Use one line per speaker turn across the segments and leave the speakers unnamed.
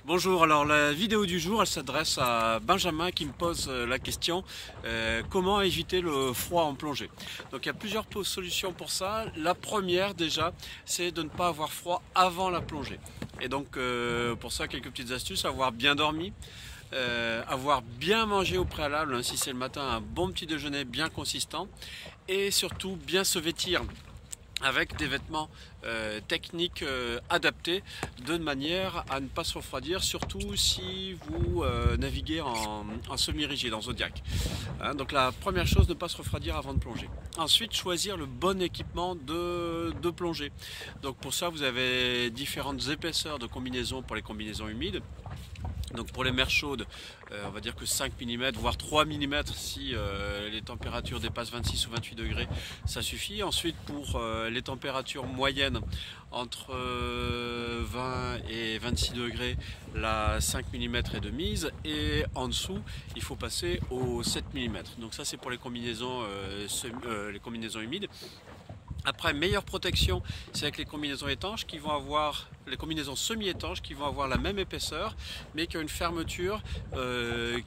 Bonjour, alors la vidéo du jour elle s'adresse à Benjamin qui me pose la question comment éviter le froid en plongée. Donc il y a plusieurs solutions pour ça. La première déjà c'est de ne pas avoir froid avant la plongée. Et donc pour ça quelques petites astuces: avoir bien dormi, avoir bien mangé au préalable, hein, si c'est le matin, un bon petit déjeuner bien consistant, et surtout bien se vêtir avec des vêtements techniques adaptés de manière à ne pas se refroidir, surtout si vous naviguez en semi-rigide, en Zodiac. Hein, donc la première chose, ne pas se refroidir avant de plonger. Ensuite, choisir le bon équipement de plongée. Donc pour ça, vous avez différentes épaisseurs de combinaisons pour les combinaisons humides. Donc pour les mers chaudes, on va dire que 5 mm, voire 3 mm si les températures dépassent 26 ou 28 degrés, ça suffit. Ensuite pour les températures moyennes entre 20 et 26 degrés, la 5 mm est de mise, et en dessous il faut passer aux 7 mm. Donc ça c'est pour les combinaisons humides. Après, meilleure protection, c'est avec les combinaisons étanches qui vont avoir, les combinaisons semi-étanches qui vont avoir la même épaisseur, mais qui ont une fermeture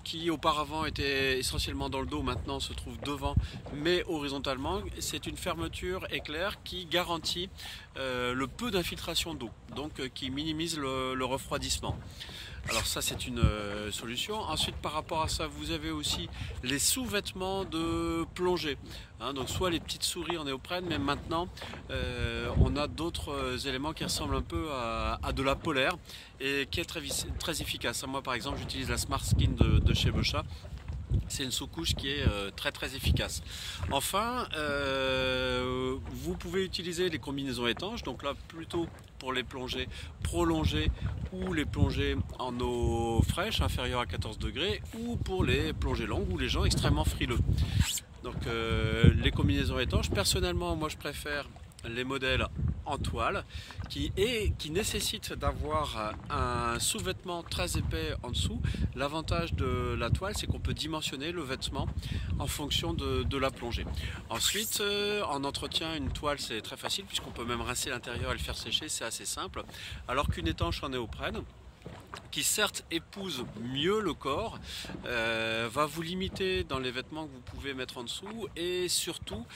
qui auparavant était essentiellement dans le dos, maintenant se trouve devant, mais horizontalement. C'est une fermeture éclair qui garantit le peu d'infiltration d'eau, donc qui minimise le refroidissement. Alors ça c'est une solution. Ensuite par rapport à ça, vous avez aussi les sous-vêtements de plongée. Hein, donc soit les petites souris en néoprène, mais maintenant on a d'autres éléments qui ressemblent un peu à de la polaire et qui est très efficace. Moi par exemple j'utilise la Smart Skin de chez Bochat. C'est une sous-couche qui est très efficace. Enfin, vous pouvez utiliser les combinaisons étanches, donc là plutôt pour les plongées prolongées ou les plongées en eau fraîche inférieure à 14 degrés, ou pour les plongées longues ou les gens extrêmement frileux. Donc les combinaisons étanches, personnellement moi je préfère les modèles en toile qui nécessitent d'avoir un sous-vêtement très épais en dessous. L'avantage de la toile, c'est qu'on peut dimensionner le vêtement en fonction de la plongée. Ensuite, en entretien, une toile c'est très facile puisqu'on peut même rincer l'intérieur et le faire sécher, c'est assez simple. Alors qu'une étanche en néoprène, qui certes épouse mieux le corps, va vous limiter dans les vêtements que vous pouvez mettre en dessous, et surtout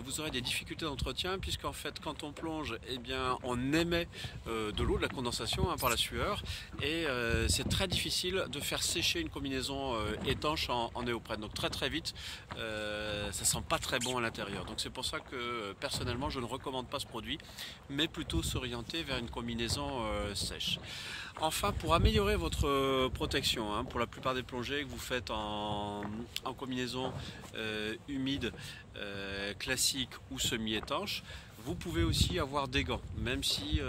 vous aurez des difficultés d'entretien puisqu'en fait quand on plonge, eh bien, on émet de l'eau, de la condensation, hein, par la sueur, et c'est très difficile de faire sécher une combinaison étanche en néoprène. Donc très vite ça sent pas très bon à l'intérieur. Donc c'est pour ça que personnellement je ne recommande pas ce produit, mais plutôt s'orienter vers une combinaison sèche. Enfin, pour améliorer votre protection, hein, pour la plupart des plongées que vous faites en combinaison humide, classique ou semi-étanche, vous pouvez aussi avoir des gants, même si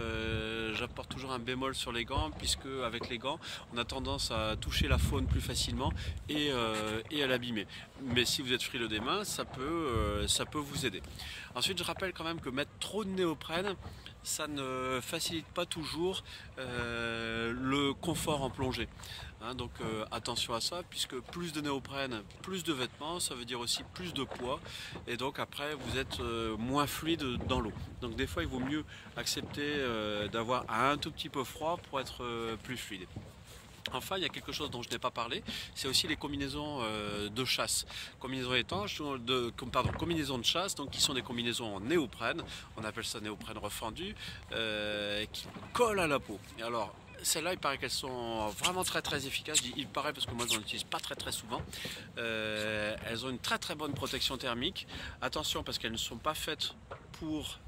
j'apporte toujours un bémol sur les gants, puisque avec les gants on a tendance à toucher la faune plus facilement et à l'abîmer. Mais si vous êtes frileux des mains, ça peut vous aider. Ensuite, je rappelle quand même que mettre trop de néoprène, ça ne facilite pas toujours le confort en plongée. Hein, donc attention à ça, puisque plus de néoprène, plus de vêtements, ça veut dire aussi plus de poids, et donc après vous êtes moins fluide dans l'eau. Donc des fois il vaut mieux accepter d'avoir un tout petit peu froid pour être plus fluide. Enfin, il y a quelque chose dont je n'ai pas parlé, c'est aussi les combinaisons de chasse. Combinaisons étanches, combinaisons de chasse, donc qui sont des combinaisons en néoprène, on appelle ça néoprène refendu, qui collent à la peau. Et alors, celles-là, il paraît qu'elles sont vraiment très efficaces. Je dis il paraît parce que moi je n'en utilise pas très souvent. Elles ont une très bonne protection thermique. Attention, parce qu'elles ne sont pas faites pour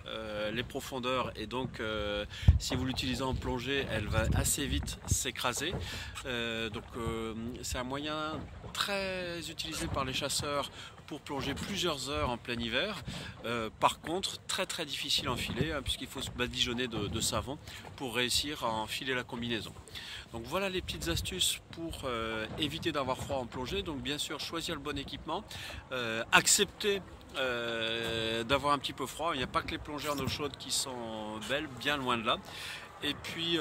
les profondeurs, et donc si vous l'utilisez en plongée, elle va assez vite s'écraser. C'est un moyen très utilisé par les chasseurs pour plonger plusieurs heures en plein hiver. Par contre, très difficile à enfiler, hein, puisqu'il faut se badigeonner de savon pour réussir à enfiler la combinaison. Donc voilà les petites astuces pour éviter d'avoir froid en plongée. Donc bien sûr, choisir le bon équipement, accepter d'avoir un petit peu froid. Il n'y a pas que les plongées en eau chaude qui sont belles, bien loin de là.
et puis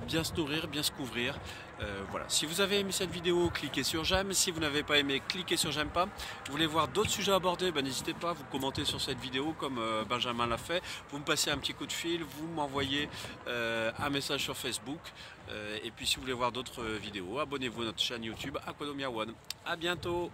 bien se nourrir, bien se couvrir. Voilà. Si vous avez aimé cette vidéo, cliquez sur j'aime. Si vous n'avez pas aimé, cliquez sur j'aime pas. Vous voulez voir d'autres sujets abordés, n'hésitez pas à vous commenter sur cette vidéo comme Benjamin l'a fait. Vous me passez un petit coup de fil, vous m'envoyez un message sur Facebook. Et puis si vous voulez voir d'autres vidéos, abonnez-vous à notre chaîne YouTube Aquadomia One. À bientôt.